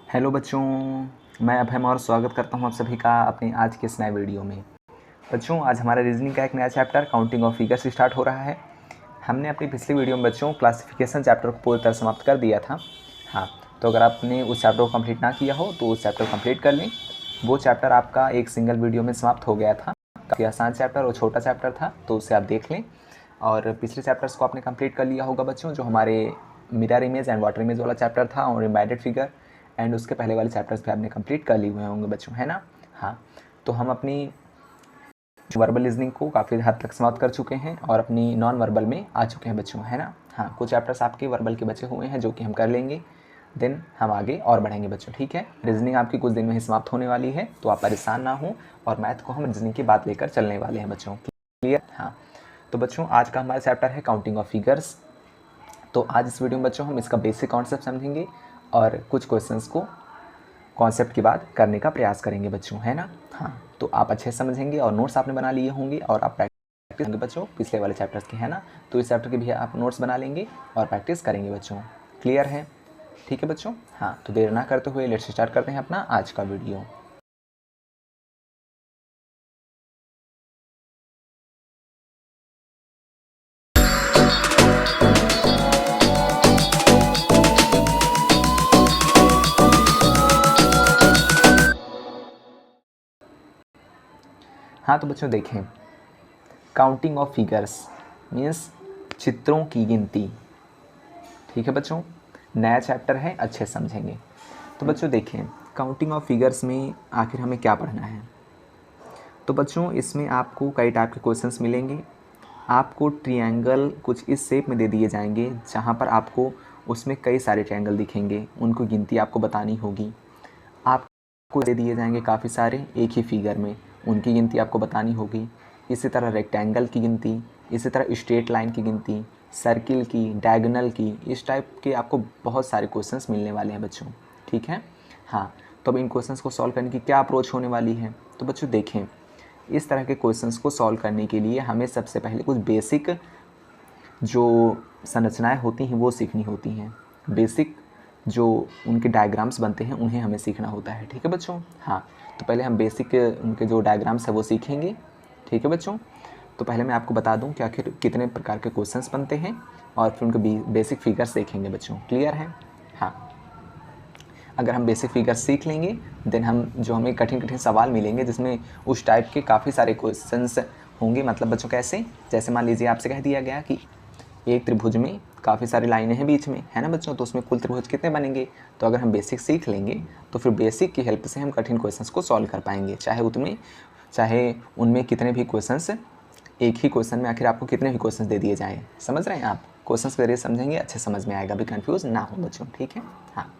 Hello बच्चों, मैं अभय और स्वागत करता हूं आप सभी का अपने आज के इस नए वीडियो में। बच्चों, आज हमारा रीजनिंग का एक नया chapter counting of figures start हो रहा है। हमने अपनी पिछली वीडियो में बच्चों क्लासिफिकेशन चैप्टर को पूरी तरह समाप्त कर दिया था। हाँ, तो अगर आपने उस चैप्टर को कंप्लीट ना किया हो तो उस चैप्टर को कंप्लीट कर लें। वो चैप्टर आपका एक सिंगल वीडियो में समाप्त हो गया था। काफ़ी आसान चैप्टर और छोटा चैप्टर था, तो उसे आप देख लें। और पिछले चैप्टर्स को आपने कंप्लीट कर लिया होगा बच्चों, जो हमारे mirror image and water image वाला चैप्टर था और एम्बेडेड फिगर, एंड उसके पहले वाले चैप्टर्स भी आपने कंप्लीट कर लिए हुए होंगे बच्चों, है ना। हाँ, तो हम अपनी वर्बल लिसनिंग को काफ़ी हद तक समाप्त कर चुके हैं और अपनी नॉन वर्बल में आ चुके हैं बच्चों, है ना। हाँ, कुछ चैप्टर्स आपके वर्बल के बचे हुए हैं जो कि हम कर लेंगे, देन हम आगे और बढ़ेंगे बच्चों, ठीक है। रीजनिंग आपकी कुछ दिन में ही समाप्त होने वाली है, तो आप परेशान ना हो। और मैथ को हम रीजनिंग की बात लेकर चलने वाले हैं बच्चों, क्लियर। हाँ, तो बच्चों आज का हमारा चैप्टर है काउंटिंग ऑफ फिगर्स। तो आज इस वीडियो में बच्चों हम इसका बेसिक कॉन्सेप्ट समझेंगे और कुछ क्वेश्चंस को कॉन्सेप्ट की बात करने का प्रयास करेंगे बच्चों, है ना। हाँ, तो आप अच्छे समझेंगे और नोट्स आपने बना लिए होंगे और आप प्रैक्टिस करेंगे बच्चों पिछले वाले चैप्टर्स के, है ना। तो इस चैप्टर के भी आप नोट्स बना लेंगे और प्रैक्टिस करेंगे बच्चों, क्लियर है। ठीक है बच्चों। हाँ, तो देर ना करते हुए लेट्स स्टार्ट करते हैं अपना आज का वीडियो। हाँ, तो बच्चों देखें, काउंटिंग ऑफ फिगर्स मीन्स चित्रों की गिनती। ठीक है बच्चों, नया चैप्टर है, अच्छे समझेंगे। तो बच्चों देखें, काउंटिंग ऑफ फिगर्स में आखिर हमें क्या पढ़ना है। तो बच्चों इसमें आपको कई टाइप के क्वेश्चंस मिलेंगे। आपको ट्रायंगल कुछ इस शेप में दे दिए जाएंगे जहाँ पर आपको उसमें कई सारे ट्रायंगल दिखेंगे, उनको गिनती आपको बतानी होगी। आपको दे दिए जाएंगे काफ़ी सारे एक ही फिगर में, उनकी गिनती आपको बतानी होगी। इसी तरह रेक्टेंगल की गिनती, इसी तरह स्ट्रेट लाइन की गिनती, सर्किल की, डायगोनल की, इस टाइप के आपको बहुत सारे क्वेश्चंस मिलने वाले हैं बच्चों, ठीक है। हाँ, तो अब इन क्वेश्चंस को सॉल्व करने की क्या अप्रोच होने वाली है। तो बच्चों देखें, इस तरह के क्वेश्चंस को सॉल्व करने के लिए हमें सबसे पहले कुछ बेसिक जो संरचनाएं होती हैं वो सीखनी होती हैं। बेसिक जो उनके डायग्राम्स बनते हैं उन्हें हमें सीखना होता है, ठीक है बच्चों। हाँ, तो पहले हम बेसिक उनके जो डायग्राम्स है वो सीखेंगे, ठीक है बच्चों। तो पहले मैं आपको बता दूं कि आखिर कितने प्रकार के क्वेश्चंस बनते हैं और फिर उनके बेसिक फिगर्स देखेंगे बच्चों, क्लियर है। हाँ, अगर हम बेसिक फिगर्स सीख लेंगे देन हम जो हमें कठिन कठिन सवाल मिलेंगे जिसमें उस टाइप के काफ़ी सारे क्वेश्चंस होंगे। मतलब बच्चों कैसे, जैसे मान लीजिए आपसे कह दिया गया कि एक त्रिभुज में काफ़ी सारी लाइनें हैं बीच में, है ना बच्चों, तो उसमें कुल त्रिभुज कितने बनेंगे। तो अगर हम बेसिक सीख लेंगे तो फिर बेसिक की हेल्प से हम कठिन क्वेश्चंस को सॉल्व कर पाएंगे, चाहे उनमें कितने भी क्वेश्चंस, एक ही क्वेश्चन में आखिर आपको कितने भी क्वेश्चन दे दिए जाए। समझ रहे हैं आप, क्वेश्चंस के जरिए समझेंगे, अच्छे समझ में आएगा, भी कंफ्यूज ना हो बच्चों, ठीक है। हाँ,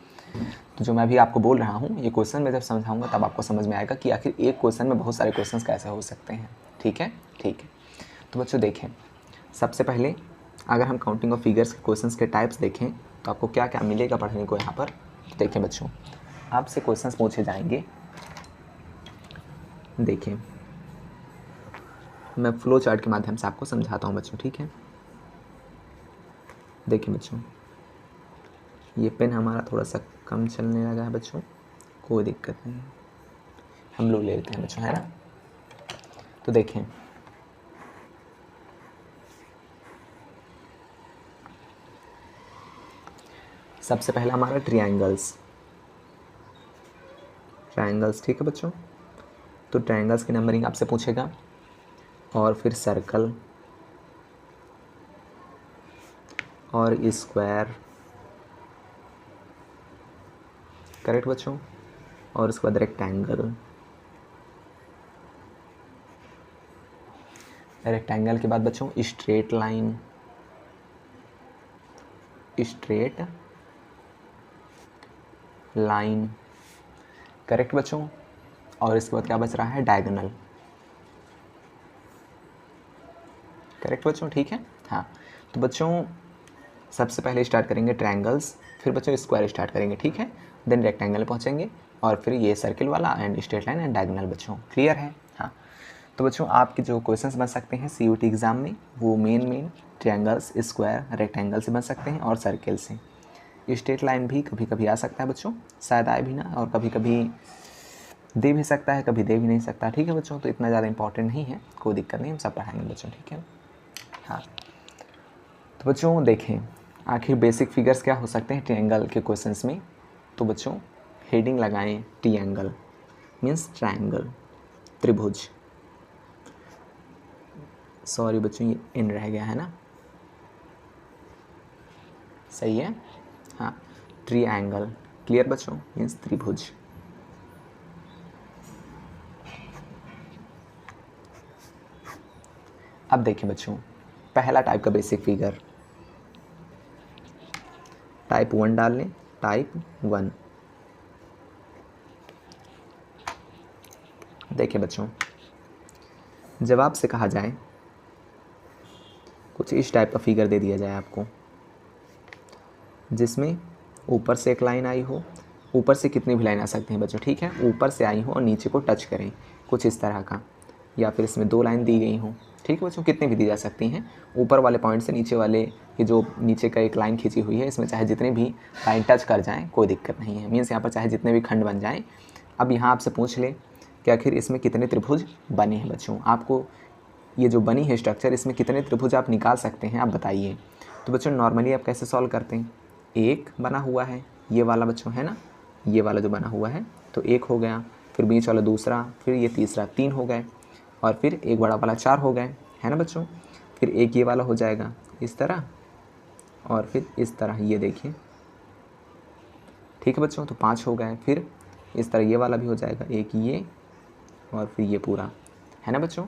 तो जो मैं अभी आपको बोल रहा हूँ ये क्वेश्चन में जब समझाऊंगा तब आपको समझ में आएगा कि आखिर एक क्वेश्चन में बहुत सारे क्वेश्चंस कैसे हो सकते हैं, ठीक है। ठीक है, तो बच्चों देखें, सबसे पहले अगर हम काउंटिंग ऑफ फिगर्स के क्वेश्चंस के टाइप्स देखें तो आपको क्या क्या मिलेगा पढ़ने को यहाँ पर। देखें बच्चों, आपसे क्वेश्चंस पूछे जाएंगे। देखें, मैं फ्लो चार्ट के माध्यम से आपको समझाता हूँ बच्चों, ठीक है। देखिए बच्चों, ये पेन हमारा थोड़ा सा कम चलने लगा है बच्चों, कोई दिक्कत नहीं, हम लोग ले लेते हैं बच्चों, है ना। तो देखें, सबसे पहला हमारा ट्रायंगल्स, ठीक है बच्चों। तो ट्रायंगल्स की नंबरिंग आपसे पूछेगा, और फिर सर्कल और स्क्वायर, करेक्ट बच्चों, और उसके बाद रेक्टेंगल, रेक्टेंगल के बाद बच्चों स्ट्रेट लाइन, करेक्ट बच्चों, और इसके बाद क्या बच रहा है, डायगोनल, करेक्ट बच्चों, ठीक है। हाँ, तो बच्चों सबसे पहले स्टार्ट करेंगे ट्रायंगल्स, फिर बच्चों स्क्वायर स्टार्ट करेंगे, ठीक है, देन रेक्टेंगल पहुंचेंगे और फिर ये सर्किल वाला and straight line and diagonal बच्चों, क्लियर है। हाँ, तो बच्चों आपके जो क्वेश्चंस बन सकते हैं CUT एग्ज़ाम में वो मेन ट्रायंगल्स, स्क्वायर, रेक्टेंगल से बन सकते हैं और सर्किल से। स्ट्रेट लाइन भी कभी कभी आ सकता है बच्चों, शायद आए भी ना, और कभी कभी दे भी सकता है, कभी दे भी नहीं सकता। ठीक है बच्चों, तो इतना ज़्यादा इंपॉर्टेंट नहीं है, कोई दिक्कत नहीं, हम सब पढ़ाएंगे बच्चों। ठीक है, हाँ। तो बच्चों देखें, आखिर बेसिक फिगर्स क्या हो सकते हैं ट्रायंगल के क्वेश्चंस में। तो बच्चों हेडिंग लगाएं, ट्रायंगल मीन्स ट्रायंगल, त्रिभुज। सॉरी बच्चों, ये इन रह गया है ना, सही है, हाँ। ट्रायंगल, क्लियर बच्चों, मीन्स त्रिभुज। अब देखें बच्चों, पहला टाइप का बेसिक फिगर, टाइप 1 डाल लें, टाइप 1। देखिए बच्चों, जब आपसे कहा जाए, कुछ इस टाइप का फिगर दे दिया जाए आपको, जिसमें ऊपर से एक लाइन आई हो, ऊपर से कितनी भी लाइन आ सकती हैं बच्चों, ठीक है, ऊपर से आई हो और नीचे को टच करें, कुछ इस तरह का, या फिर इसमें 2 लाइन दी गई हो, ठीक है बच्चों, कितनी भी दी जा सकती हैं। ऊपर वाले पॉइंट से नीचे वाले की जो नीचे का एक लाइन खींची हुई है, इसमें चाहे जितने भी लाइन टच कर जाएँ कोई दिक्कत नहीं है, मीन्स यहाँ पर चाहे जितने भी खंड बन जाएँ। अब यहाँ आपसे पूछ ले कि आखिर इसमें कितने त्रिभुज बने हैं बच्चों, आपको ये जो बनी है स्ट्रक्चर, इसमें कितने त्रिभुज आप निकाल सकते हैं, आप बताइए। तो बच्चों नॉर्मली आप कैसे सॉल्व करते हैं, एक बना हुआ है ये वाला बच्चों, है ना, ये वाला जो बना हुआ है, तो एक हो गया, फिर बीच वाला दूसरा, फिर ये तीसरा, 3 हो गए, और फिर एक बड़ा वाला 4 हो गए, है ना बच्चों। फिर एक ये वाला हो जाएगा इस तरह, और फिर इस तरह, ये देखिए, ठीक है बच्चों, तो 5 हो गए। फिर इस तरह ये वाला भी हो जाएगा, एक ये, और फिर ये पूरा, है ना बच्चों।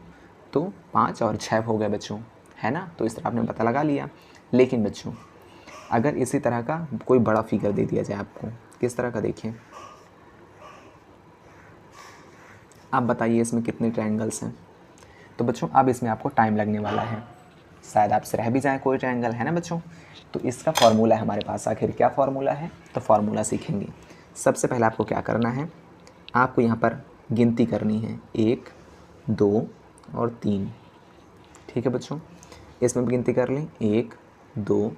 तो 5 और 6 हो गए बच्चों, है ना। तो इस तरह आपने पता लगा लिया। लेकिन बच्चों अगर इसी तरह का कोई बड़ा फिगर दे दिया जाए आपको, किस तरह का, देखिए आप बताइए इसमें कितने ट्रायंगल्स हैं। तो बच्चों अब इसमें आपको टाइम लगने वाला है, शायद आपसे रह भी जाए कोई ट्रायंगल, है ना बच्चों। तो इसका फॉर्मूला है हमारे पास, आखिर क्या फॉर्मूला है, तो फॉर्मूला सीखेंगे। सबसे पहले आपको क्या करना है, आपको यहाँ पर गिनती करनी है, 1 2 और 3, ठीक है बच्चों। इसमें भी गिनती कर लें, 1 2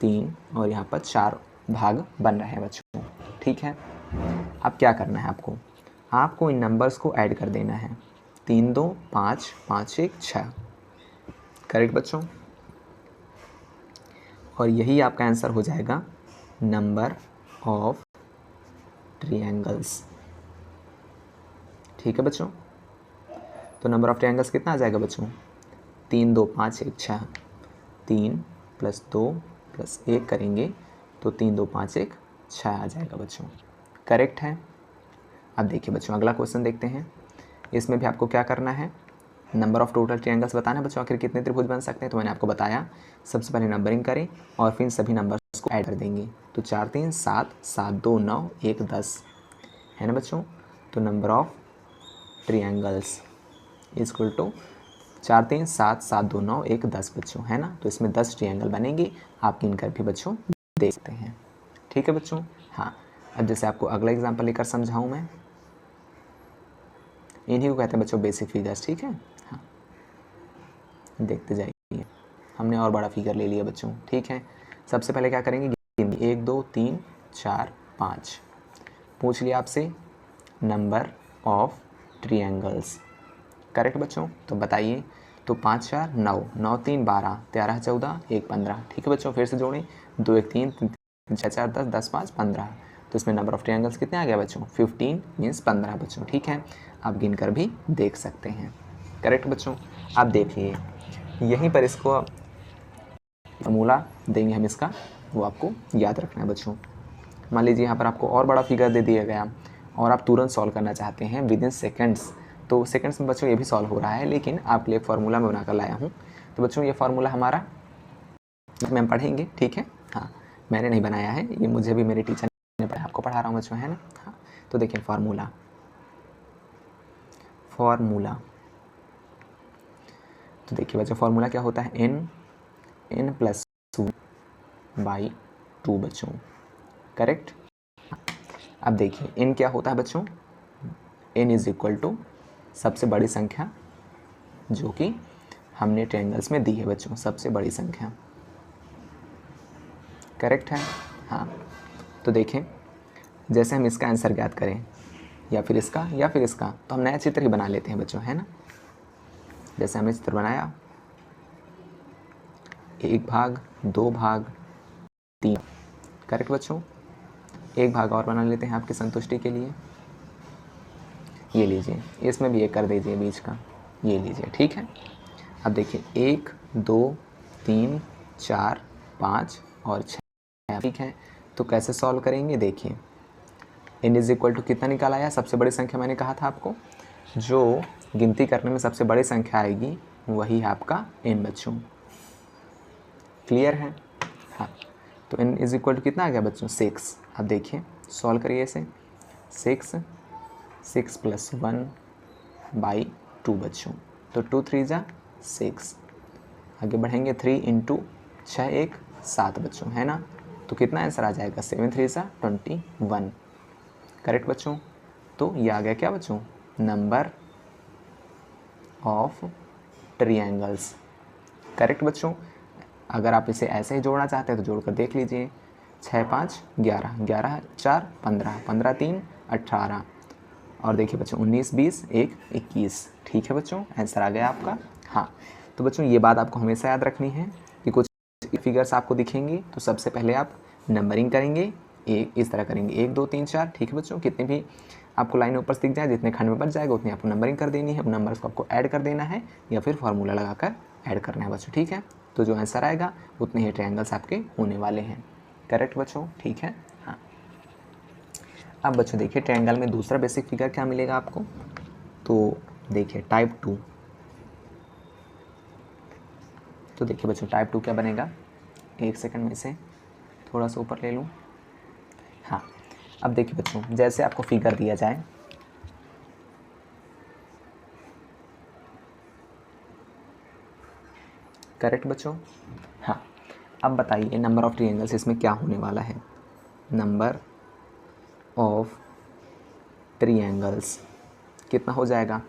3, और यहाँ पर 4 भाग बन रहे हैं बच्चों, ठीक है। अब क्या करना है आपको, आपको इन नंबर्स को ऐड कर देना है, 3 2 5 5 1 6, करेक्ट बच्चों। और यही आपका आंसर हो जाएगा नंबर ऑफ ट्रायंगल्स, ठीक है बच्चों। तो नंबर ऑफ ट्रायंगल्स कितना आ जाएगा बच्चों, 3 2 5 1 6, 3 + 2 + 1 करेंगे तो 3 2 5 1 6 आ जाएगा बच्चों, करेक्ट है। अब देखिए बच्चों अगला क्वेश्चन देखते हैं। इसमें भी आपको क्या करना है, नंबर ऑफ टोटल ट्रायंगल्स बताना है बच्चों, आखिर कितने त्रिभुज बन सकते हैं। तो मैंने आपको बताया, सबसे पहले नंबरिंग करें और फिर सभी नंबर्स को ऐड कर देंगे। तो 4 3 7 7 2 9 1 10, है ना बच्चों। तो number of triangles equal to 4 3 7 7 2 9 1 10 बच्चों, है ना। तो इसमें 10 ट्रायंगल बनेंगे, आप गिनकर भी बच्चों देख सकते हैं, ठीक है बच्चों। हाँ, अब जैसे आपको अगला एग्जाम्पल लेकर समझाऊँ मैं, इन्हीं को कहते हैं बच्चों बेसिक फिगर्स, ठीक है। हाँ, देखते जाइए, हमने और बड़ा फिगर ले लिया बच्चों, ठीक है। सबसे पहले क्या करेंगे, 1 2 3 4 5, पूछ लिया आपसे नंबर ऑफ ट्रायंगल्स, करेक्ट बच्चों। तो बताइए, तो 5 4 9, 9 3 12, 13 14 1 15, ठीक है बच्चों। फिर से जोड़ें, 2 1 3 3 6 4 10, 10 5 15, तो इसमें नंबर ऑफ ट्रायंगल्स कितने आ गया बच्चों, 15 मीन्स 15 बच्चों, ठीक है। आप गिनकर भी देख सकते हैं, करेक्ट बच्चों। आप देखिए यहीं पर इसको फॉर्मूला देंगे हम इसका, वो आपको याद रखना है बच्चों। मान लीजिए यहाँ पर आपको और बड़ा फिगर दे दिया गया और आप तुरंत सॉल्व करना चाहते हैं विद इन सेकेंड्स, तो सेकेंड्स में बच्चों ये भी सॉल्व हो रहा है, लेकिन आपके लिए फार्मूला मैं बनाकर लाया हूँ। तो बच्चों ये फार्मूला हमारा हम पढ़ेंगे, ठीक है। हाँ, मैंने नहीं बनाया है, ये मुझे भी मेरे टीचर ने पढ़ाया, आपको पढ़ा रहा हूँ बच्चों, है ना। हाँ, तो देखिए फार्मूला, तो देखिए बच्चों फार्मूला क्या होता है, n + 2/2 बच्चों, करेक्ट। अब देखिए n क्या होता है बच्चों, n = सबसे बड़ी संख्या जो कि हमने ट्रायंगल्स में दी है बच्चों, सबसे बड़ी संख्या, करेक्ट है। हाँ, तो देखें जैसे हम इसका आंसर ज्ञात करें या फिर इसका, तो हम नया चित्र ही बना लेते हैं बच्चों, है ना। जैसे हमने चित्र बनाया 1 भाग 2 भाग 3, करेक्ट बच्चों। एक भाग और बना लेते हैं आपकी संतुष्टि के लिए, ये लीजिए, इसमें भी एक कर दीजिए बीच का, ये लीजिए, ठीक है। अब देखिए 1 2 3 4 5 और 6, ठीक है। तो कैसे सॉल्व करेंगे, देखिए n इज इक्वल टू कितना निकाला आया, सबसे बड़ी संख्या मैंने कहा था आपको, जो गिनती करने में सबसे बड़ी संख्या आएगी वही है आपका n बच्चों, क्लियर है। हाँ, तो n इज इक्वल टू कितना आ गया बच्चों, 6। अब देखिए सॉल्व करिए इसे, 6 प्लस 1/2 बच्चों, तो 2 3 जा 6, आगे बढ़ेंगे 3 इंटू 6 1 7 बच्चों, है ना। तो कितना आंसर आ जाएगा, 7 3 जा 21, करेक्ट बच्चों। तो ये आ गया क्या बच्चों, नंबर ऑफ ट्रायंगल्स, करेक्ट बच्चों। अगर आप इसे ऐसे ही जोड़ना चाहते हैं तो जोड़कर देख लीजिए, 6 5 11, 11 4 15, 15 3 18, और देखिए बच्चों 19 20 1 21, ठीक है बच्चों, आंसर आ गया आपका। हाँ, तो बच्चों ये बात आपको हमेशा याद रखनी है कि कुछ फिगर्स आपको दिखेंगी तो सबसे पहले आप नंबरिंग करेंगे, इस तरह करेंगे 1 2 3 4, ठीक है बच्चों। कितने भी आपको लाइन ऊपर से दिख जाए, जितने खंड में बच जाएगा उतनी आपको नंबरिंग कर देनी है, नंबर्स को आपको ऐड कर देना है या फिर फार्मूला लगाकर ऐड करना है बच्चों, ठीक है। तो जो आंसर आएगा उतने ही ट्रायंगल्स आपके होने वाले हैं, करेक्ट बच्चों, ठीक है। हाँ, अब बच्चों देखिए ट्रायंगल में दूसरा बेसिक फिगर क्या मिलेगा आपको, तो देखिए टाइप 2, तो देखिए बच्चों टाइप 2 क्या बनेगा, 1 सेकंड में इसे थोड़ा सा ऊपर ले लूँ। हाँ, अब देखिए बच्चों जैसे आपको फिगर दिया जाए, करेक्ट बच्चों। हाँ, अब बताइए नंबर ऑफ ट्रायंगल्स इसमें क्या होने वाला है, नंबर ऑफ ट्रायंगल्स कितना हो जाएगा,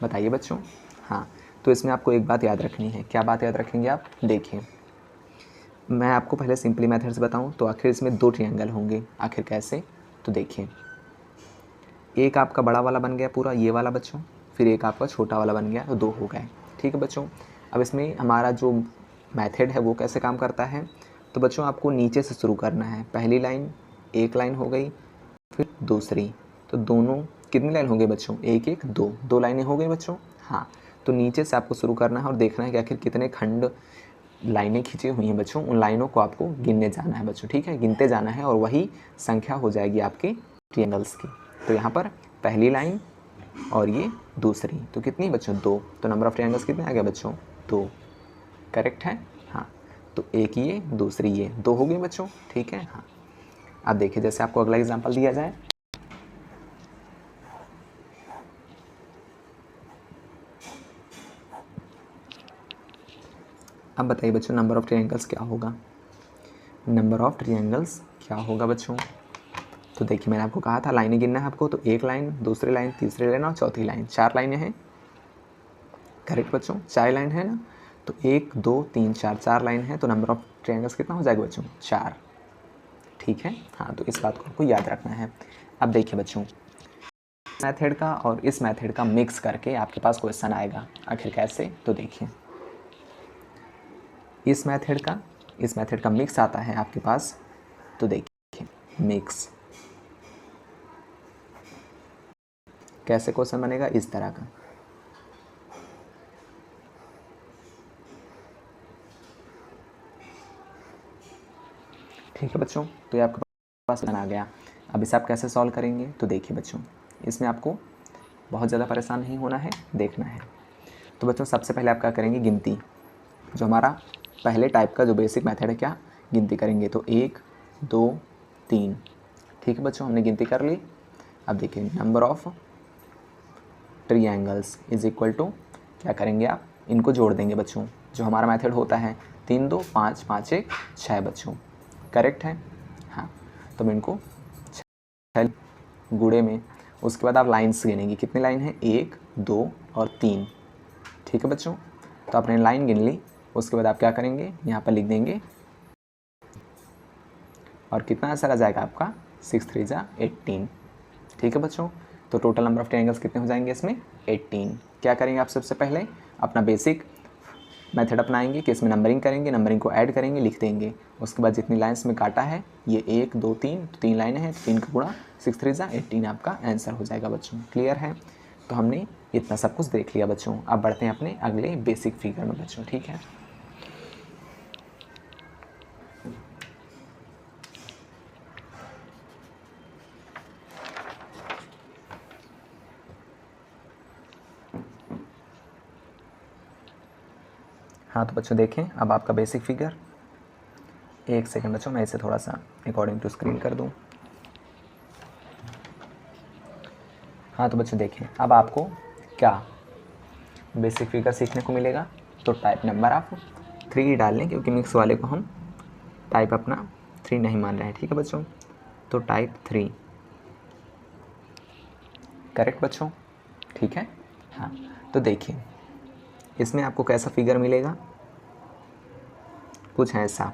बताइए बच्चों। हाँ, तो इसमें आपको एक बात याद रखनी है, क्या बात याद रखेंगे आप, देखिए मैं आपको पहले सिंपली मेथड से बताऊं तो आखिर इसमें 2 ट्रायंगल होंगे, आखिर कैसे, तो देखिए एक आपका बड़ा वाला बन गया पूरा ये वाला बच्चों, फिर एक आपका छोटा वाला बन गया, तो 2 हो गए, ठीक है बच्चों। अब इसमें हमारा जो मेथड है वो कैसे काम करता है, तो बच्चों आपको नीचे से शुरू करना है, पहली लाइन एक लाइन हो गई, फिर दूसरी, तो दोनों कितनी लाइन हो गई बच्चों, 1 1 2, 2 लाइनें हो गई बच्चों। हाँ, तो नीचे से आपको शुरू करना है और देखना है कि आखिर कितने खंड लाइनें खींची हुई हैं बच्चों, उन लाइनों को आपको गिनने जाना है बच्चों, ठीक है, गिनते जाना है और वही संख्या हो जाएगी आपके ट्रायंगल्स की। तो यहाँ पर पहली लाइन और ये दूसरी, तो कितनी बच्चों, 2, तो नंबर ऑफ ट्रायंगल्स कितने आ गए बच्चों, 2, करेक्ट है। हाँ, तो एक ये दूसरी ये 2 हो गई बच्चों, ठीक है। हाँ, अब देखिए जैसे आपको अगला एग्जाम्पल दिया जाए, अब बताइए बच्चों नंबर ऑफ ट्रायंगल्स क्या होगा, नंबर ऑफ ट्रायंगल्स क्या होगा बच्चों। तो देखिए मैंने आपको कहा था लाइनें गिनना है आपको, तो एक लाइन दूसरी लाइन तीसरी लाइन और चौथी लाइन, 4 लाइनें हैं, करेक्ट बच्चों, 4 लाइन है ना। तो 1 2 3 4, 4 लाइन है, तो नंबर ऑफ ट्रायंगल्स कितना हो जाएगा बच्चों, 4, ठीक है। हाँ, तो इस बात को आपको याद रखना है। अब देखिए बच्चों मेथड का और इस मेथड का मिक्स करके आपके पास क्वेश्चन आएगा, आखिर कैसे, तो देखिए इस मेथड का मिक्स आता है आपके पास, तो देखिए मिक्स कैसे क्वेश्चन बनेगा, इस तरह का, ठीक है बच्चों। तो ये आपके पास आ गया। अब इसे आप कैसे सॉल्व करेंगे, तो देखिए बच्चों इसमें आपको बहुत ज़्यादा परेशान नहीं होना है, देखना है। तो बच्चों सबसे पहले आप क्या करेंगे, गिनती, जो हमारा पहले टाइप का जो बेसिक मेथड है, क्या गिनती करेंगे, तो 1 2 3, ठीक है बच्चों, हमने गिनती कर ली। अब देखिए number of triangles is equal to, क्या करेंगे आप, इनको जोड़ देंगे बच्चों, जो हमारा मेथड होता है 3 2 5 5 1 6 बच्चों, करेक्ट है। हाँ, तो इनको 6 गुणे में, उसके बाद आप लाइन्स गिनेंगे, कितनी लाइन है, 1 2 और 3, ठीक है बच्चों। तो आपने लाइन गिन ली, उसके बाद आप क्या करेंगे, यहाँ पर लिख देंगे और कितना आंसर आ जाएगा आपका 6 3 जा 18। ठीक है बच्चों, तो टोटल नंबर ऑफ ट्रायंगल्स कितने हो जाएंगे इसमें 18। क्या करेंगे आप सबसे पहले अपना बेसिक मेथड अपनाएंगे कि इसमें नंबरिंग करेंगे, नंबरिंग को ऐड करेंगे, लिख देंगे। उसके बाद जितनी लाइन्स में काटा है ये 1 2 3 तो 3 लाइनें हैं, 3 का गुणा 6 3 जा 18 आपका आंसर हो जाएगा बच्चों। क्लियर है? तो हमने इतना सब कुछ देख लिया बच्चों। अब बढ़ते हैं अपने अगले बेसिक फिगर में बच्चों। ठीक है, हाँ तो बच्चों देखें अब आपका बेसिक फिगर। एक सेकंड बच्चों, मैं इसे थोड़ा सा अकॉर्डिंग टू स्क्रीन कर दूं। हाँ तो बच्चों देखें अब आपको क्या बेसिक फिगर सीखने को मिलेगा। तो टाइप नंबर आप 3 डाल लें, क्योंकि मिक्स वाले को हम टाइप अपना 3 नहीं मान रहे हैं। ठीक है बच्चों, तो टाइप 3 करेक्ट बच्चों। ठीक है, हाँ तो देखिए इसमें आपको कैसा फिगर मिलेगा, कुछ ऐसा।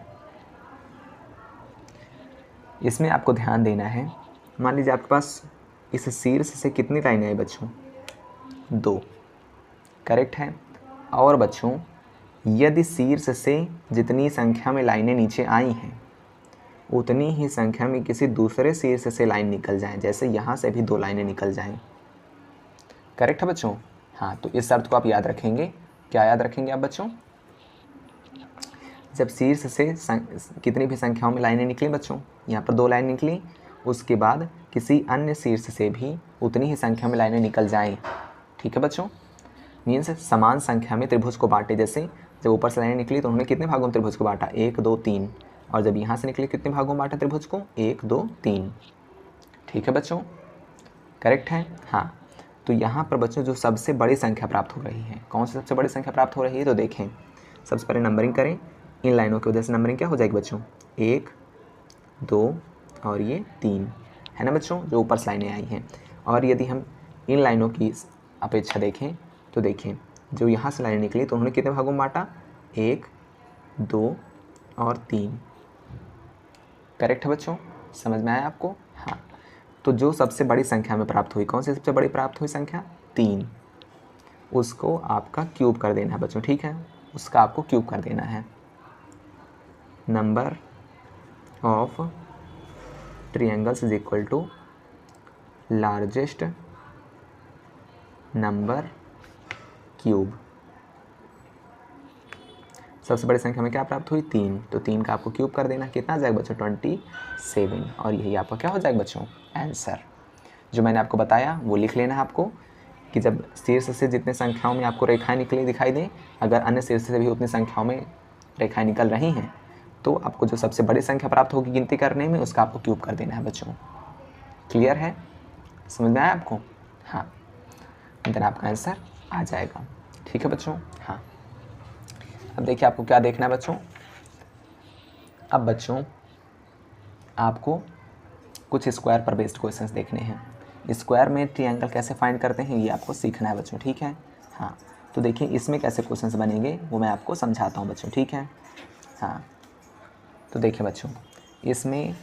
इसमें आपको ध्यान देना है, मान लीजिए आपके पास इस शीर्ष से कितनी लाइनें आई बच्चों 2, करेक्ट है। और बच्चों यदि शीर्ष से जितनी संख्या में लाइनें नीचे आई हैं उतनी ही संख्या में किसी दूसरे शीर्ष से लाइन निकल जाए, जैसे यहाँ से भी 2 लाइनें निकल जाएं, करेक्ट है बच्चों। हाँ तो इस शर्त को आप याद रखेंगे। क्या याद रखेंगे आप बच्चों, जब शीर्ष से कितनी भी संख्याओं में लाइनें निकली बच्चों, यहाँ पर 2 लाइन निकली, उसके बाद किसी अन्य शीर्ष से भी उतनी ही संख्या में लाइनें निकल जाएं। ठीक है बच्चों, मीन्स समान संख्या में त्रिभुज को बांटे। जैसे जब ऊपर से लाइनें निकली तो उन्होंने कितने भागों में त्रिभुज को बांटा 1 2 3, और जब यहाँ से निकले कितने भागों में बांटा त्रिभुज को 1 2 3। ठीक है बच्चों, करेक्ट है। हाँ तो यहाँ पर बच्चों जो सबसे बड़ी संख्या प्राप्त हो रही है, कौन सी सबसे बड़ी संख्या प्राप्त हो रही है, तो देखें सबसे पहले नंबरिंग करें। इन लाइनों की वजह से नंबरिंग क्या हो जाएगी बच्चों 1 2 और ये 3 है ना बच्चों, जो ऊपर से लाइनें आई हैं। और यदि हम इन लाइनों की अपेक्षा देखें तो देखें जो यहाँ से लाइनें निकली तो उन्होंने कितने भागों में बांटा 1 2 और 3। करेक्ट है बच्चों, समझ में आया आपको। हाँ तो जो सबसे बड़ी संख्या में प्राप्त हुई, कौन सी सबसे बड़ी प्राप्त हुई संख्या 3, उसको आपका क्यूब कर देना है बच्चों। ठीक है, उसका आपको क्यूब कर देना है। Number of triangles is equal to largest number cube. सबसे बड़ी संख्या में क्या प्राप्त हुई 3, तो 3 का आपको क्यूब कर देना, कितना आ जाएगा बच्चों 27। और यही आपका क्या हो जाएगा बच्चों आंसर। जो मैंने आपको बताया वो लिख लेना है आपको, कि जब शीर्ष से जितने संख्याओं में आपको रेखाएं निकली दिखाई दें, अगर अन्य शीर्ष से भी उतनी संख्याओं में रेखाएं निकल रही हैं तो आपको जो सबसे बड़ी संख्या प्राप्त होगी गिनती करने में, उसका आपको क्यूब कर देना है बच्चों। क्लियर है, समझ में आया आपको। हाँ देन आपका आंसर आ जाएगा। ठीक है बच्चों। हाँ अब देखिए आपको क्या देखना है बच्चों। अब बच्चों आपको कुछ स्क्वायर पर बेस्ड क्वेश्चंस देखने हैं। स्क्वायर में ट्रायंगल कैसे फाइंड करते हैं ये आपको सीखना है बच्चों। ठीक है, हाँ तो देखिए इसमें कैसे क्वेश्चंस बनेंगे वो मैं आपको समझाता हूँ बच्चों। ठीक है, हाँ तो देखिए बच्चों इसमें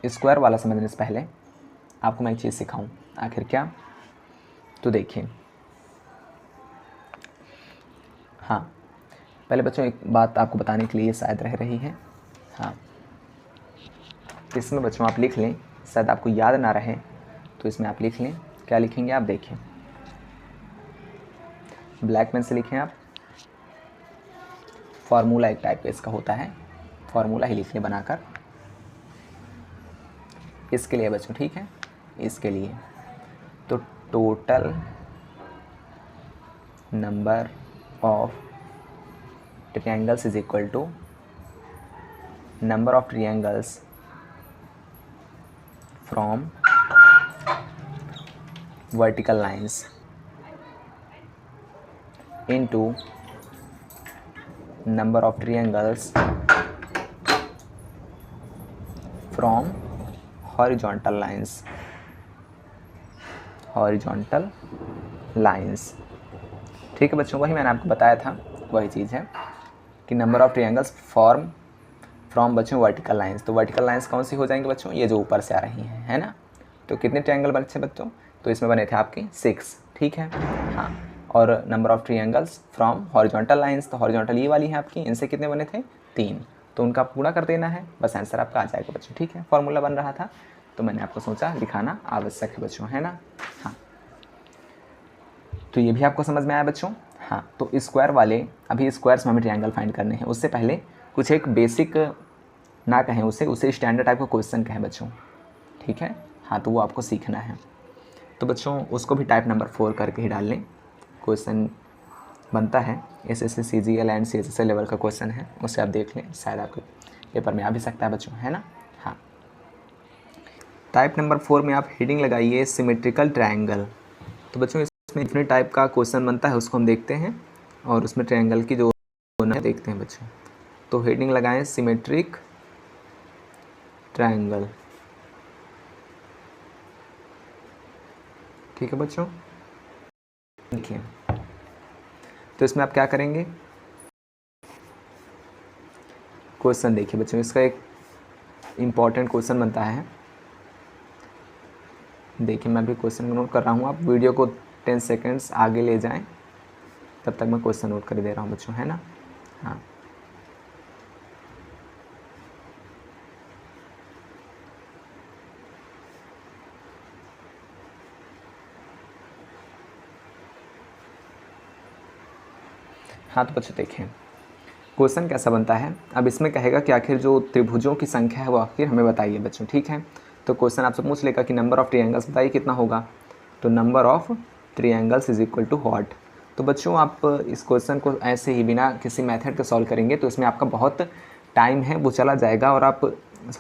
स्क्वायर वाला समझने से पहले आपको मैं एक चीज़ सिखाऊं। आखिर क्या, तो देखिए हाँ पहले बच्चों एक बात आपको बताने के लिए शायद रह रही है। हाँ इसमें बच्चों आप लिख लें, शायद आपको याद ना रहे तो इसमें आप लिख लें। क्या लिखेंगे आप, देखें ब्लैक पेन से लिखें आप। फार्मूला एक टाइप का इसका होता है, फार्मूला ही लिख लें बनाकर इसके लिए बच्चों। ठीक है, इसके लिए तो total number of triangles is equal to number of triangles from vertical lines into number of triangles from horizontal lines। horizontal lines ठीक है बच्चों, वही मैंने आपको बताया था, वही चीज़ है कि number of triangles form from बच्चों वर्टिकल लाइंस। तो वर्टिकल लाइंस कौन सी हो जाएंगे बच्चों, ये जो ऊपर से आ रही हैं, है ना। तो कितने ट्रायंगल बने थे बच्चों, तो इसमें बने थे आपके 6, ठीक है। हाँ, और number of triangles from horizontal lines, तो हॉरिजॉन्टल ये वाली है आपकी, इनसे कितने बने थे 3, तो उनका पूरा कर देना है, बस आंसर आपका आ जाएगा बच्चों, ठीक है। फॉर्मूला बन रहा था तो मैंने आपको सोचा दिखाना आवश्यक है बच्चों, है ना। हाँ, तो ये भी आपको समझ में आया बच्चों। हाँ, तो स्क्वायर वाले, अभी स्क्वायर्स में हमें ट्रायंगल फाइंड करने हैं, उससे पहले कुछ एक बेसिक ना कहें उसे स्टैंडर्ड टाइप का क्वेश्चन कहें बच्चों, ठीक है। हाँ, तो वो आपको सीखना है, तो बच्चों उसको भी टाइप नंबर 4 करके ही डाल लें। क्वेश्चन बनता है SSC CGL and CHSL level का क्वेश्चन है, उसे आप देख लें, शायद आपके पेपर में आ भी सकता है बच्चों, है ना। हाँ, टाइप नंबर 4 में आप हेडिंग लगाइए सिमेट्रिकल ट्रायंगल। तो बच्चों इसमें डिफरेंट टाइप का क्वेश्चन बनता है, उसको हम देखते हैं और उसमें ट्रायंगल की जो देखते हैं बच्चों। तो हेडिंग लगाएं सिमेट्रिक ट्रायंगल, ठीक है बच्चों। देखिए, तो इसमें आप क्या करेंगे, क्वेश्चन देखिए बच्चों, इसका एक इम्पॉर्टेंट क्वेश्चन बनता है। देखिए मैं अभी क्वेश्चन नोट कर रहा हूँ, आप वीडियो को 10 सेकेंड्स आगे ले जाएं, तब तक मैं क्वेश्चन नोट कर दे रहा हूँ बच्चों, है ना। हाँ, हाँ, तो बच्चों देखें क्वेश्चन कैसा बनता है। अब इसमें कहेगा कि आखिर जो त्रिभुजों की संख्या है वो आखिर हमें बताइए बच्चों, ठीक है। तो क्वेश्चन आपसे पूछ लेगा कि नंबर ऑफ ट्रायंगल्स बताइए कितना होगा, तो number of triangles is equal to what. तो बच्चों आप इस क्वेश्चन को ऐसे ही बिना किसी मेथड के सॉल्व करेंगे तो इसमें आपका बहुत टाइम है वो चला जाएगा, और आप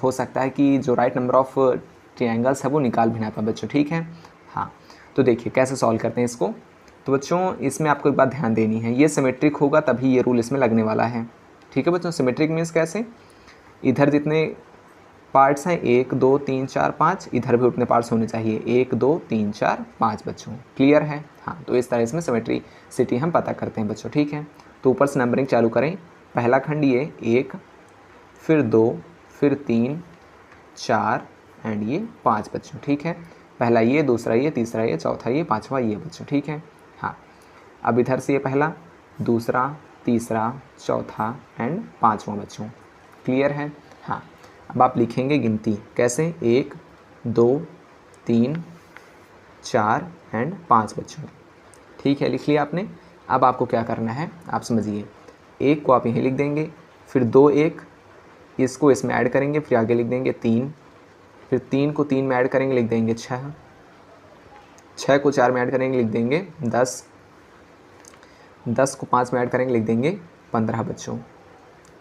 हो सकता है कि जो राइट नंबर ऑफ ट्रायंगल्स है वो निकाल भी ना पाए बच्चों, ठीक है। हाँ, तो देखिए कैसे सॉल्व करते हैं इसको। तो बच्चों इसमें आपको एक बात ध्यान देनी है, ये सिमेट्रिक होगा तभी ये रूल इसमें लगने वाला है, ठीक है बच्चों। सिमेट्रिक मीन्स कैसे, इधर जितने पार्ट्स हैं 1 2 3 4 5, इधर भी उतने पार्ट्स होने चाहिए 1 2 3 4 5 बच्चों, क्लियर है। हाँ, तो इस तरह इसमें सिमेट्रिसिटी हम पता करते हैं बच्चों, ठीक है। तो ऊपर से नंबरिंग चालू करें, पहला खंड ये 1, फिर 2, फिर 3 4 एंड ये 5 बच्चों, ठीक है। पहला ये, दूसरा ये, तीसरा ये, चौथा ये, पाँचवा ये बच्चों, ठीक है। हाँ, अब इधर से ये पहला, दूसरा, तीसरा, चौथा एंड पाँचवा बच्चों, क्लियर है। हाँ, अब आप लिखेंगे गिनती कैसे, 1 2 3 4 एंड 5 बच्चों, ठीक है, लिख लिया आपने। अब आपको क्या करना है आप समझिए, 1 को आप यहीं लिख देंगे, फिर 2 1 इसको इसमें ऐड करेंगे, फिर आगे लिख देंगे 3, फिर 3 को 3 में ऐड करेंगे लिख देंगे 6, 6 को 4 में ऐड करेंगे लिख देंगे 10, 10 को 5 में ऐड करेंगे लिख देंगे 15 बच्चों,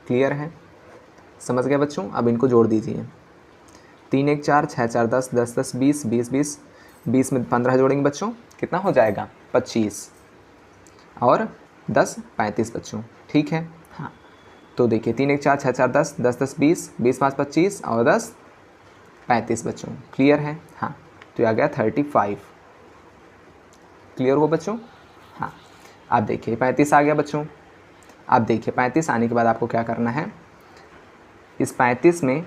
क्लियर है, समझ गए बच्चों। अब इनको जोड़ दीजिए, 3 1 4 6 4 10 10 10 20 20 20 20 में 15 जोड़ेंगे बच्चों, कितना हो जाएगा 25, और 10 35 बच्चों, ठीक है। हाँ, तो देखिए 3 1 4 6 4 10 10 10 20 20 5 25 और 10 35 बच्चों, क्लियर है। हाँ, तो ये आ गया 35, क्लियर हो बच्चों। हाँ, आप देखिए 35 आ गया बच्चों। आप देखिए 35 आने के बाद आपको क्या करना है, इस 35 में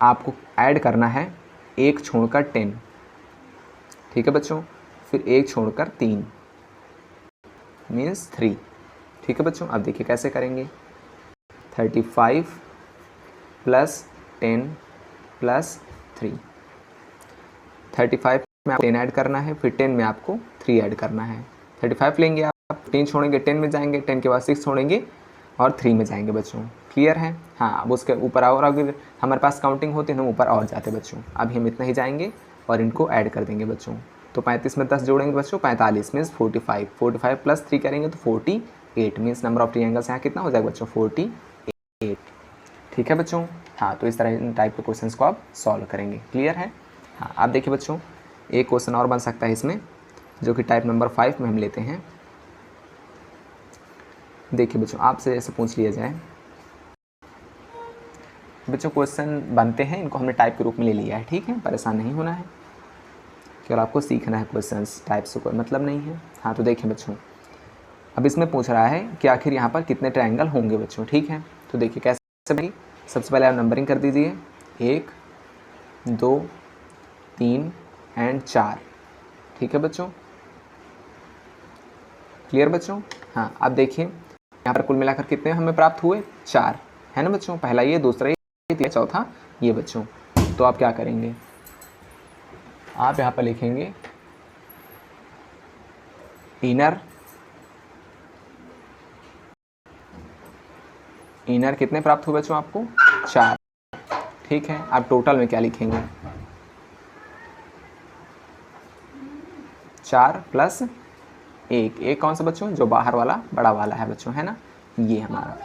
आपको ऐड करना है 1 छोड़कर 10, ठीक है बच्चों, फिर 1 छोड़कर 3 मीन्स 3, ठीक है बच्चों। अब देखिए कैसे करेंगे, 35 प्लस 10 प्लस 3, 35 में 10 ऐड करना है, फिर 10 में आपको 3 ऐड करना है, 35 लेंगे आप, 10 छोड़ेंगे 10 में जाएंगे, 10 के बाद 6 छोड़ेंगे और 3 में जाएंगे बच्चों, क्लियर है। हाँ, अब उसके ऊपर और अगर हमारे पास काउंटिंग होती है हम ऊपर और जाते बच्चों, अभी हम इतना ही जाएंगे और इनको ऐड कर देंगे बच्चों। तो 35 में 10 जोड़ेंगे बच्चों 45 मीन्स 45, 45 प्लस 3 करेंगे तो 48 मीन्स नंबर ऑफ ट्रायंगल्स यहाँ कितना हो जाएगा बच्चों 48, ठीक है बच्चों। हाँ, तो इस तरह इन टाइप के क्वेश्चन को आप सॉल्व करेंगे, क्लियर है। हाँ, आप देखिए बच्चों एक क्वेश्चन और बन सकता है इसमें, जो कि टाइप नंबर 5 में हम लेते हैं। देखिए बच्चों आपसे ऐसे पूछ लिया जाए, बच्चों क्वेश्चन बनते हैं, इनको हमने टाइप के रूप में ले लिया है, ठीक है, परेशान नहीं होना है, केवल आपको सीखना है, क्वेश्चंस टाइप से कोई मतलब नहीं है। हाँ, तो देखिए बच्चों अब इसमें पूछ रहा है कि आखिर यहाँ पर कितने ट्रायंगल होंगे बच्चों, ठीक है। तो देखिए कैसे भाई, सबसे पहले आप नंबरिंग कर दीजिए, 1 2 3 एंड 4। ठीक है बच्चों, क्लियर बच्चों? हाँ, अब देखिए यहाँ पर कुल मिलाकर कितने हमें प्राप्त हुए, 4 है ना बच्चों। पहला ये, दूसरा ये, तीसरा, चौथा ये बच्चों। तो आप क्या करेंगे, आप यहाँ पर लिखेंगे इनर कितने प्राप्त हुए बच्चों आपको, 4। ठीक है, आप टोटल में क्या लिखेंगे, 4 प्लस 1। एक कौन सा बच्चों, जो बाहर वाला बड़ा वाला है बच्चों, है ना, ये हमारा।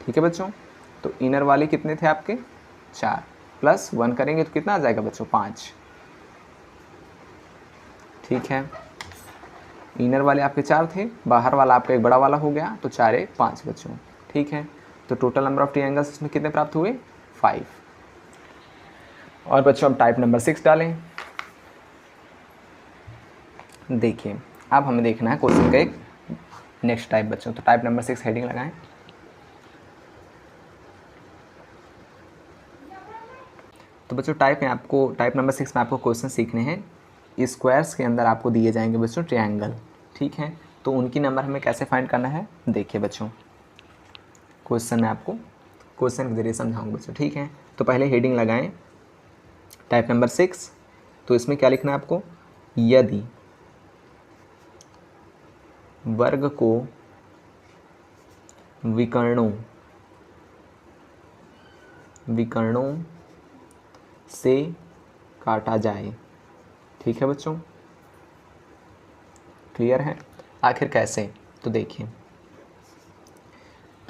ठीक है बच्चों, तो इनर वाले कितने थे आपके, 4 प्लस 1 करेंगे तो कितना आ जाएगा बच्चों, 5। ठीक है, इनर वाले आपके 4 थे, बाहर वाला आपका एक बड़ा वाला हो गया, तो 4 1 5 बच्चों। ठीक है, तो टोटल नंबर ऑफ ट्रायंगल्स इसमें कितने प्राप्त हुए, 5। और बच्चों अब टाइप नंबर 6 डालें। देखिए अब हमें देखना है क्वेश्चन का एक नेक्स्ट टाइप बच्चों, तो टाइप नंबर 6 हेडिंग लगाएं। तो बच्चों टाइप नंबर 6 में आपको क्वेश्चन सीखने हैं। स्क्वायर्स के अंदर आपको दिए जाएंगे बच्चों ट्रायंगल। ठीक है, तो उनकी नंबर हमें कैसे फाइंड करना है, देखिए बच्चों क्वेश्चन में आपको क्वेश्चन के जरिए समझाऊंगा बच्चों। ठीक है, तो पहले हेडिंग लगाएं टाइप नंबर 6। तो इसमें क्या लिखना है आपको, यदि वर्ग को विकर्णों से काटा जाए। ठीक है बच्चों, क्लियर है? आखिर कैसे, तो देखिए,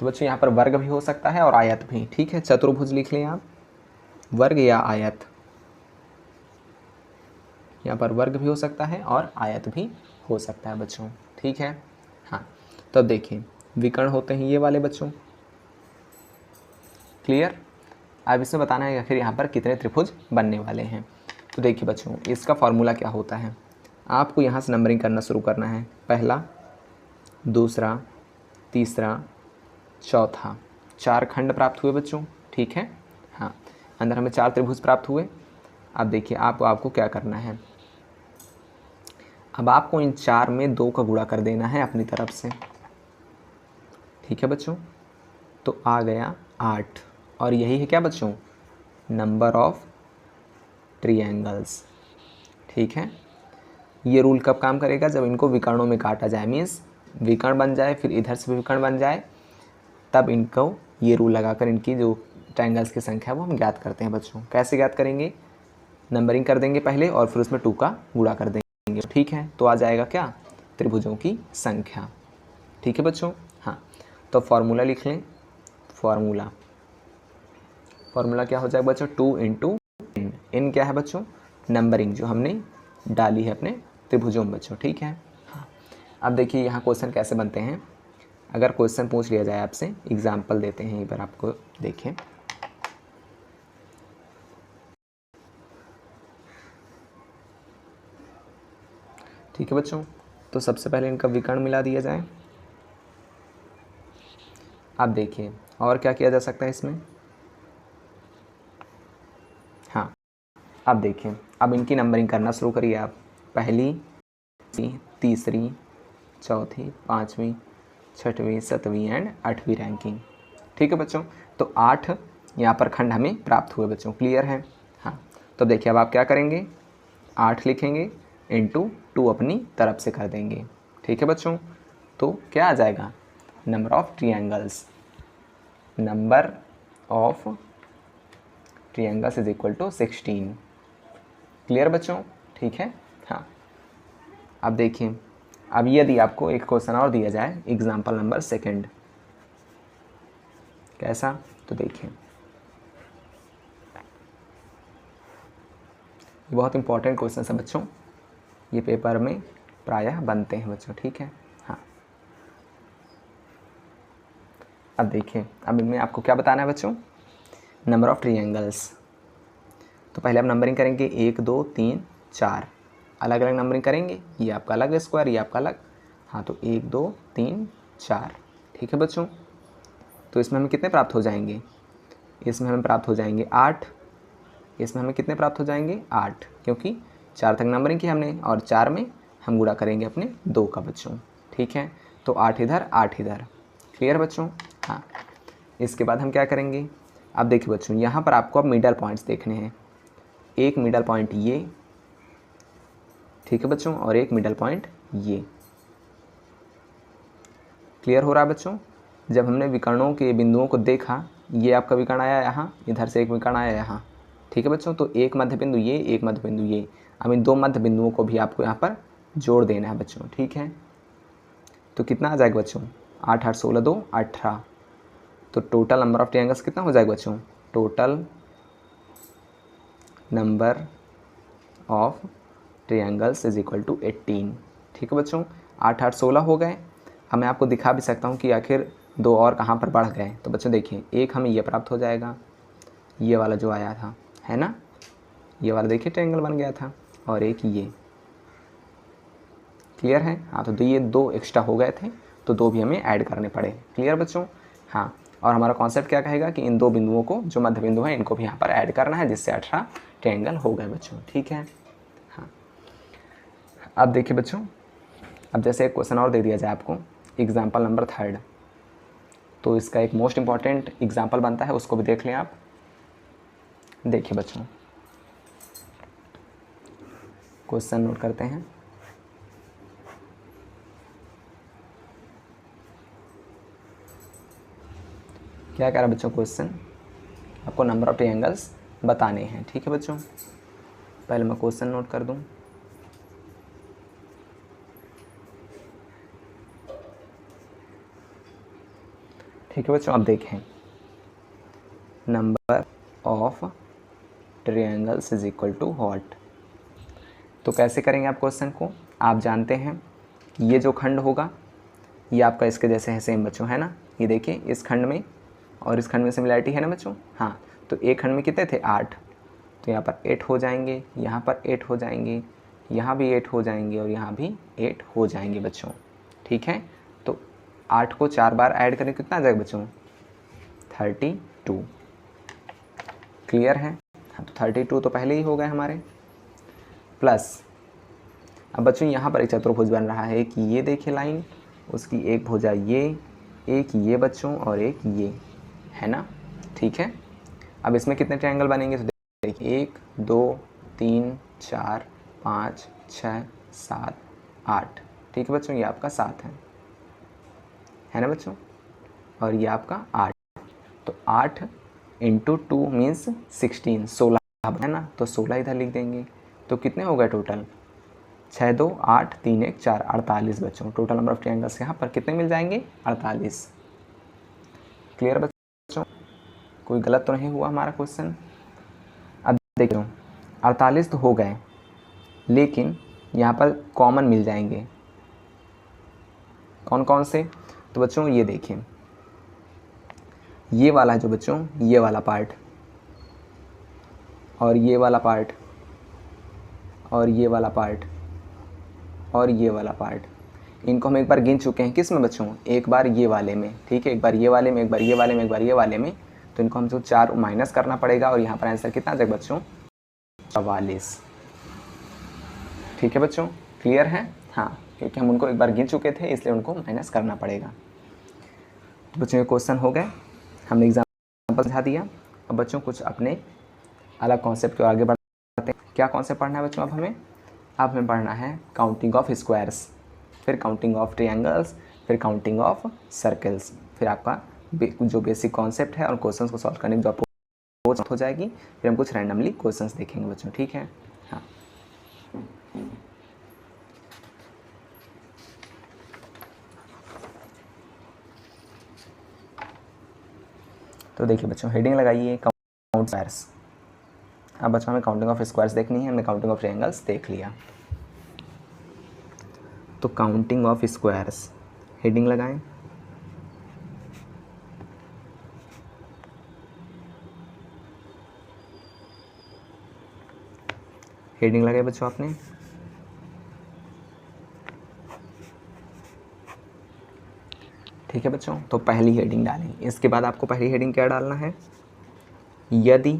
तो बच्चों यहाँ पर वर्ग भी हो सकता है और आयत भी। ठीक है, चतुर्भुज लिख लें आप, वर्ग या आयत। यहाँ पर वर्ग भी हो सकता है और आयत भी हो सकता है बच्चों। ठीक है, हाँ, तो अब देखिए विकर्ण होते हैं ये वाले बच्चों, क्लियर। अब इसमें बताना है आखिर यहाँ पर कितने त्रिभुज बनने वाले हैं। तो देखिए बच्चों, इसका फॉर्मूला क्या होता है, आपको यहाँ से नंबरिंग करना शुरू करना है, पहला, दूसरा, तीसरा, चौथा। 4 खंड प्राप्त हुए बच्चों। ठीक है, हाँ, अंदर हमें 4 त्रिभुज प्राप्त हुए। अब देखिए आपको क्या करना है, अब आपको इन 4 में 2 का गुणा कर देना है अपनी तरफ से। ठीक है बच्चों, तो आ गया 8, और यही है क्या बच्चों, नंबर ऑफ ट्रायंगल्स। ठीक है, ये रूल कब काम करेगा, जब इनको विकर्णों में काटा जाए, मीन्स विकर्ण बन जाए, फिर इधर से भी विकर्ण बन जाए, तब इनको ये रूल लगाकर इनकी जो ट्रायंगल्स की संख्या है वो हम ज्ञात करते हैं बच्चों। कैसे ज्ञात करेंगे, नंबरिंग कर देंगे पहले और फिर उसमें 2 का गुणा कर देंगे। ठीक है, तो आ जाएगा क्या, त्रिभुजों की संख्या। ठीक है बच्चों, हाँ, तो फॉर्मूला लिख लें। फॉर्मूला क्या हो जाएगा बच्चों, 2 इंटू इन क्या है बच्चों, नंबरिंग जो हमने डाली है अपने त्रिभुजों में बच्चों। ठीक है, हाँ, अब देखिए यहाँ क्वेश्चन कैसे बनते हैं। अगर क्वेश्चन पूछ लिया जाए आपसे, एग्जाम्पल देते हैं, एक बार आपको देखें। ठीक है बच्चों, तो सबसे पहले इनका विकर्ण मिला दिया जाए। अब देखिए और क्या किया जा सकता है इसमें, हाँ, अब देखिए, अब इनकी नंबरिंग करना शुरू करिए आप, पहली, तीसरी, चौथी, 5वीं, 6वीं, 7वीं एंड 8वीं रैंकिंग। ठीक है बच्चों, तो 8 यहाँ पर खंड हमें प्राप्त हुए बच्चों, क्लियर है? हाँ, तो देखिए अब आप क्या करेंगे, 8 लिखेंगे इंटू 2 अपनी तरफ से कर देंगे। ठीक है बच्चों, तो क्या आ जाएगा, number of triangles, number of triangles is equal to 16। Clear बच्चों? ठीक है, हाँ, अब देखिए, अब यदि आपको एक क्वेश्चन और दिया जाए, एग्जाम्पल नंबर 2, कैसा, तो देखिए ये बहुत इंपॉर्टेंट क्वेश्चन है बच्चों, ये पेपर में प्रायः बनते हैं बच्चों। ठीक है, हाँ, अब देखिए, अब इनमें आपको क्या बताना है बच्चों, नंबर ऑफ ट्रायंगल्स। तो पहले आप नंबरिंग करेंगे 1 2 3 4, अलग अलग नंबरिंग करेंगे, ये आपका अलग स्क्वायर, ये आपका अलग, हाँ, तो 1 2 3 4। ठीक है बच्चों, तो इसमें हमें कितने प्राप्त हो जाएंगे, इसमें हमें प्राप्त हो जाएंगे 8, इसमें हमें कितने प्राप्त हो जाएंगे 8, क्योंकि 4 तक नंबरिंग की हमने और 4 में हम गुणा करेंगे अपने 2 का बच्चों। ठीक है, तो 8 इधर 8 इधर। क्लियर बच्चों? हाँ, इसके बाद हम क्या करेंगे, अब देखिए बच्चों यहाँ पर आपको अब मिडल पॉइंट्स देखने हैं। एक मिडल पॉइंट ये, ठीक है बच्चों, और एक मिडल पॉइंट ये। क्लियर हो रहा है बच्चों? जब हमने विकर्णों के बिंदुओं को देखा, ये आपका विकर्ण आया यहाँ, इधर से एक विकर्ण आया यहाँ। ठीक है बच्चों, तो एक मध्य बिंदु ये, एक मध्य बिंदु ये। अब इन 2 मध्य बिंदुओं को भी आपको यहाँ पर जोड़ देना है बच्चों। ठीक है, तो कितना आ जाएगा बच्चों, 8 8 16 2 18। तो टोटल नंबर ऑफ ट्रायंगल्स कितना हो जाएगा बच्चों, total number of triangles is equal to 18। ठीक है बच्चों, 8 8 16 हो गए। अब मैं आपको दिखा भी सकता हूँ कि आखिर 2 और कहाँ पर बढ़ गए। तो बच्चों देखिए, एक हमें ये प्राप्त हो जाएगा, ये वाला जो आया था, है ना, ये वाला देखिए ट्रायंगल बन गया था, और एक ये। क्लियर है? हाँ, तो ये 2 एक्स्ट्रा हो गए थे, तो 2 भी हमें ऐड करने पड़े। क्लियर बच्चों? हाँ, और हमारा कॉन्सेप्ट क्या कहेगा कि इन 2 बिंदुओं को, जो मध्य बिंदु हैं, इनको भी यहाँ पर ऐड करना है, जिससे 18 ट्रायंगल हो गए बच्चों। ठीक है, हाँ। अब देखिए बच्चों, अब जैसे एक क्वेश्चन और दे दिया जाए आपको, एग्जाम्पल नंबर 3, तो इसका एक मोस्ट इंपॉर्टेंट एग्जाम्पल बनता है, उसको भी देख लें आप। देखिए बच्चों, क्वेश्चन नोट करते हैं। क्या कह रहा है बच्चों क्वेश्चन, आपको नंबर ऑफ ट्रायंगल्स बताने हैं। ठीक है बच्चों, पहले मैं क्वेश्चन नोट कर दूं। ठीक है बच्चों, अब देखें, number of triangles is equal to what. तो कैसे करेंगे आप क्वेश्चन को, आप जानते हैं ये जो खंड होगा ये आपका इसके जैसे है सेम बच्चों, है ना। ये देखिए, इस खंड में और इस खंड में सिमिलैरिटी है ना बच्चों। हाँ, तो एक खंड में कितने थे 8, तो यहाँ पर 8 हो जाएंगे, यहाँ पर 8 हो जाएंगे, यहाँ भी 8 हो जाएंगे, और यहाँ भी 8 हो जाएंगे बच्चों। ठीक है, तो 8 को 4 बार ऐड करें कितना आ जाएगा बच्चों, 32। क्लियर है? हाँ, तो 32 तो पहले ही हो गए हमारे, प्लस अब बच्चों यहाँ पर एक चतुर्भुज बन रहा है कि ये देखिए लाइन, उसकी एक भुजा ये, एक ये बच्चों, और एक ये, है ना। ठीक है, अब इसमें कितने ट्रायंगल बनेंगे, तो देखिए 1 2 3 4 5 6 7 8। ठीक है बच्चों, ये आपका 7 है ना बच्चों, और ये आपका 8। तो 8 इंटू 2 मीन्स 16, 16 है ना, तो 16 इधर लिख देंगे। तो कितने हो गए टोटल, 6 2 8 3 1 4, 48 बच्चों। टोटल नंबर ऑफ ट्रायंगल्स यहाँ पर कितने मिल जाएंगे, 48। क्लियर बच्चों? कोई गलत तो नहीं हुआ हमारा क्वेश्चन? अब देखो, 48 तो हो गए, लेकिन यहाँ पर कॉमन मिल जाएंगे। कौन कौन से, तो बच्चों ये देखिए, ये वाला जो बच्चों, ये वाला पार्ट, और ये वाला पार्ट, और ये वाला पार्ट, और ये वाला पार्ट, इनको हम एक बार गिन चुके हैं। किस में बच्चों, एक बार ये वाले में। ठीक है, एक बार ये वाले में, एक बार ये वाले में, एक बार ये वाले में। तो इनको हमको 4 माइनस करना पड़ेगा, और यहाँ पर आंसर कितना आ जाएगा बच्चों, 44। ठीक है बच्चों, क्लियर है? हाँ, क्योंकि हम उनको एक बार गिन चुके थे, इसलिए उनको माइनस करना पड़ेगा। तो बच्चों ये क्वेश्चन हो गए, हमने एग्जाम्पल समझा दिया। अब बच्चों कुछ अपने अलग कॉन्सेप्ट को आगे बढ़ाते हैं। क्या कॉन्सेप्ट पढ़ना है बच्चों अब हमें? अब हमें पढ़ना है काउंटिंग ऑफ स्क्वायर्स, फिर काउंटिंग ऑफ ट्रायंगल्स, फिर काउंटिंग ऑफ सर्कल्स, फिर आपका जो बेसिक कॉन्सेप्ट है और क्वेश्चंस को सॉल्व करने की जो अप्रोच हो जाएगी। फिर हम कुछ रैंडमली क्वेश्चंस देखेंगे बच्चों। ठीक है, हाँ। तो देखिए बच्चों, हेडिंग लगाइए काउंट स्क्वायर्स। अब बच्चों हमें काउंटिंग ऑफ स्क्वायर्स देखनी है, हमने काउंटिंग ऑफ ट्रायंगल्स देख लिया। तो काउंटिंग ऑफ स्क्वायर्स, हेडिंग लगाएं। हेडिंग लगाए बच्चों आपने। ठीक ठीक है बच्चों, तो पहली हेडिंग डालेंगे। इसके बाद आपको पहली हेडिंग क्या डालना है, यदि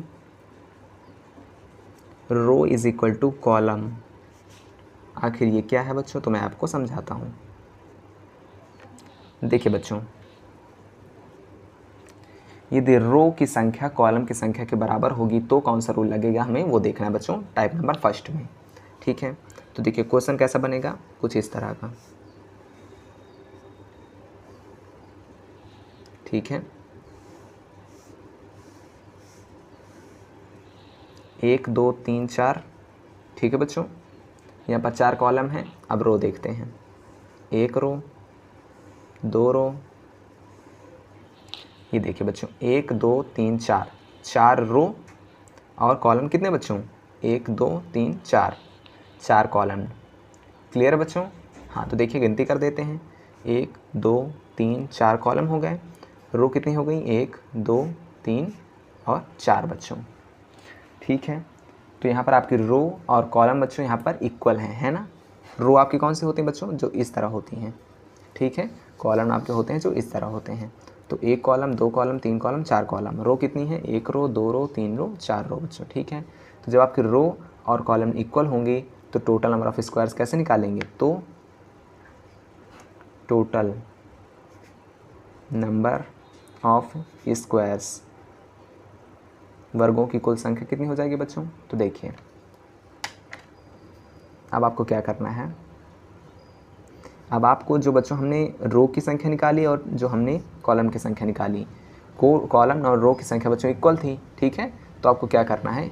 रो इज इक्वल टू कॉलम। आखिर ये क्या है बच्चों, तो मैं आपको समझाता हूँ। देखिए बच्चों, यदि रो की संख्या कॉलम की संख्या के बराबर होगी तो कौन सा रूल लगेगा, हमें वो देखना है बच्चों, टाइप नंबर फर्स्ट में। ठीक है, तो देखिए क्वेश्चन कैसा बनेगा, कुछ इस तरह का। ठीक है, 1 2 3 4। ठीक है बच्चों, यहाँ पर 4 कॉलम हैं। अब रो देखते हैं, 1 रो, 2 रो, ये देखिए बच्चों 1 2 3 4, 4 रो और कॉलम कितने बच्चों, 1 2 3 4, 4 कॉलम। क्लियर बच्चों। हाँ, तो देखिए गिनती कर देते हैं, 1 2 3 4 कॉलम हो गए, रो कितनी हो गई, 1 2 3 और 4 बच्चों। ठीक है, तो यहाँ पर आपकी रो और कॉलम बच्चों यहाँ पर इक्वल हैं, है ना। रो आपकी कौन सी होती हैं बच्चों, जो इस तरह होती हैं। ठीक है, कॉलम आपके होते हैं जो इस तरह होते हैं। तो 1 कॉलम 2 कॉलम 3 कॉलम 4 कॉलम। रो कितनी है, 1 रो 2 रो 3 रो 4 रो बच्चों। ठीक है, तो जब आपकी रो और कॉलम इक्वल होंगे तो टोटल नंबर ऑफ स्क्वायर्स कैसे निकालेंगे, तो टोटल नंबर ऑफ स्क्वायर्स, वर्गों की कुल संख्या कितनी हो जाएगी बच्चों। तो देखिए अब आपको क्या करना है, अब आपको जो बच्चों हमने रो की संख्या निकाली और जो हमने कॉलम की संख्या निकाली, कॉलम और रो की संख्या बच्चों इक्वल थी। ठीक है, तो आपको क्या करना है,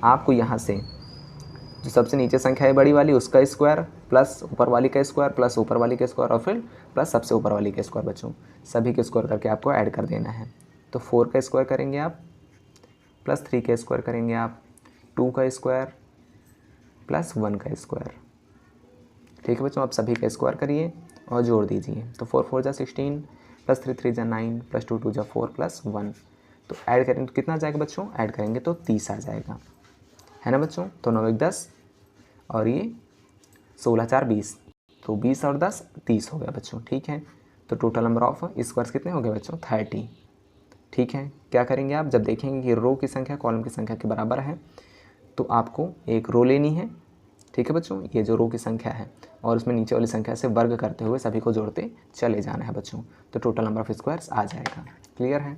आपको यहाँ से जो सबसे नीचे संख्या है बड़ी वाली उसका स्क्वायर प्लस ऊपर वाली का स्क्वायर प्लस ऊपर वाली का स्क्वायर और फिर प्लस सबसे ऊपर वाली का स्क्वायर बच्चों, सभी के स्क्वायर करके आपको ऐड कर देना है। तो 4 का स्क्वायर करेंगे आप, प्लस 3 का स्क्वायर करेंगे आप, 2 का स्क्वायर प्लस 1 का स्क्वायर। ठीक है बच्चों, आप सभी का स्क्वायर करिए और जोड़ दीजिए। तो 4 4 जा 16 प्लस 3 3 जा 9 प्लस 2 2 जा 4 प्लस 1। तो ऐड करेंगे तो कितना आ जाएगा बच्चों, ऐड करेंगे तो 30 आ जाएगा, है ना बच्चों। तो 9 1 10 और ये 16 4 20, तो 20 और 10 30 हो गया बच्चों। ठीक है, तो टोटल नंबर ऑफ स्क्वायर्स कितने हो गए बच्चों, 30। ठीक है, क्या करेंगे आप, जब देखेंगे कि रो की संख्या कॉलम की संख्या के बराबर है तो आपको एक रो लेनी है। ठीक है बच्चों, ये जो रो की संख्या है और उसमें नीचे वाली संख्या से वर्ग करते हुए सभी को जोड़ते चले जाना है बच्चों, तो टोटल नंबर ऑफ स्क्वायर्स आ जाएगा। क्लियर है।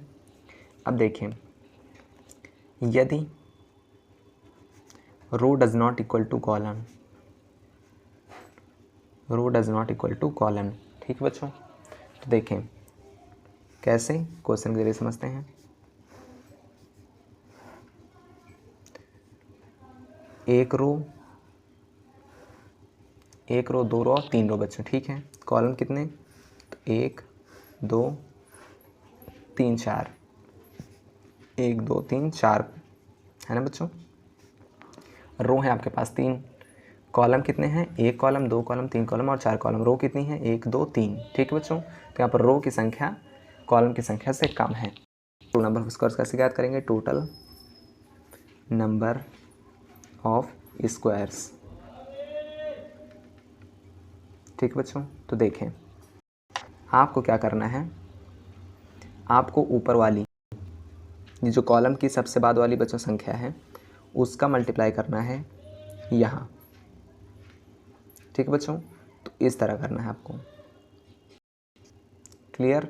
अब देखें, यदि row does not equal to column, row does not equal to column. ठीक है बच्चों, तो देखें कैसे, क्वेश्चन के जरिए समझते हैं। एक रो 2 रो और 3 रो बच्चों। ठीक है, कॉलम कितने, तो 1 2 3 4, 1 2 3 4, है ना बच्चों। रो है आपके पास 3, कॉलम कितने हैं, 1 कॉलम 2 कॉलम 3 कॉलम और 4 कॉलम। रो कितनी है, 1 2 3। ठीक है बच्चों, तो यहाँ पर रो की संख्या कॉलम की संख्या से कम है। तो नंबर ऑफ स्क्वायर्स कैसे ज्ञात करेंगे, टोटल नंबर ऑफ स्क्वायर्स। ठीक है बच्चों, तो देखें आपको क्या करना है, आपको ऊपर वाली ये जो कॉलम की सबसे बाद वाली बच्चों संख्या है उसका मल्टीप्लाई करना है यहाँ। ठीक है बच्चों, तो इस तरह करना है आपको। क्लियर।